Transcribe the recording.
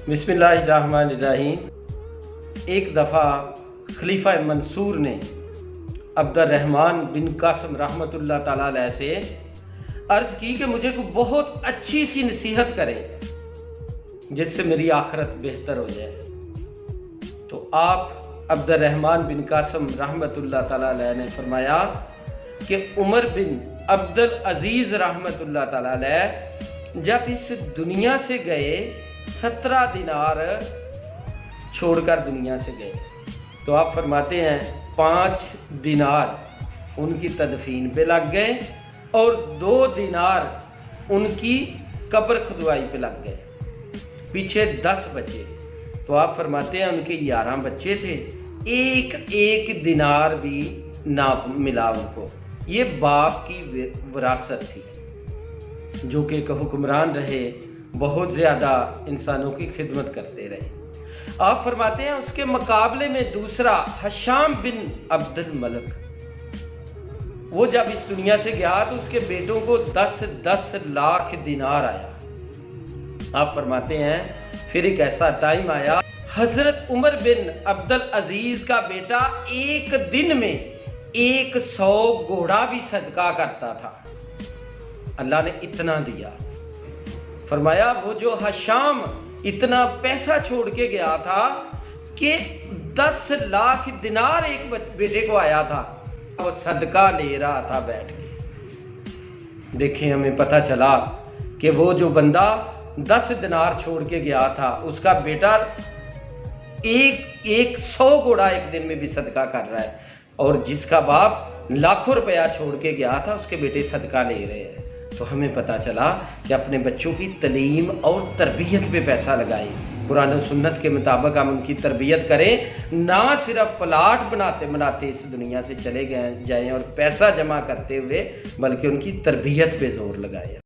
बिस्मिल्लाहिर्रहमानिर्रहीम। एक दफ़ा खलीफा मंसूर ने अब्दुर्रहमान बिन कासिम रहमतुल्लाह ताला अलैह से अर्ज़ की कि मुझे कोई बहुत अच्छी सी नसीहत करें जिससे मेरी आखिरत बेहतर हो जाए। तो आप अब्दुर्रहमान बिन कासिम रहमतुल्लाह ताला अलैह ने फरमाया कि उमर बिन अब्दुल अजीज़ रहमतुल्लाह ताला अलैह जब इस दुनिया से गए 17 दिनार छोड़कर दुनिया से गए, तो आप फरमाते हैं 5 दिनार उनकी तदफीन पे लग गए और 2 दिनार उनकी कब्र खुदवाई पे लग गए। पीछे 10 बचे, तो आप फरमाते हैं उनके 11 बच्चे थे, एक एक दिनार भी ना मिला उनको। ये बाप की विरासत थी जो कि एक हुक्मरान रहे, बहुत ज़्यादा इंसानों की खिदमत करते रहे। आप फरमाते हैं उसके मुकाबले में दूसरा हशाम बिन अब्दुल मलिक, वो जब इस दुनिया से गया तो उसके बेटों को 10-10 लाख दिनार आया। आप फरमाते हैं फिर एक ऐसा टाइम आया, हजरत उमर बिन अब्दुल अजीज का बेटा एक दिन में 100 घोड़ा भी सदका करता था। अल्लाह ने इतना दिया। फरमाया वो जो हशाम इतना पैसा छोड़ के गया था कि 10 लाख दिनार एक बेटे को आया था, वो सदका ले रहा था बैठ के। देखें, हमें पता चला कि वो जो बंदा 10 दिनार छोड़ के गया था उसका बेटा 100 घोड़ा एक दिन में भी सदका कर रहा है, और जिसका बाप लाखों रुपया छोड़ के गया था उसके बेटे सदका ले रहे हैं। तो हमें पता चला कि अपने बच्चों की तलीम और तरबियत पे पैसा लगाएं, कुरान और सुन्नत के मुताबिक हम उनकी तरबियत करें, ना सिर्फ प्लाट बनाते बनाते इस दुनिया से चले गए जाएं और पैसा जमा करते हुए, बल्कि उनकी तरबियत पे जोर लगाएं।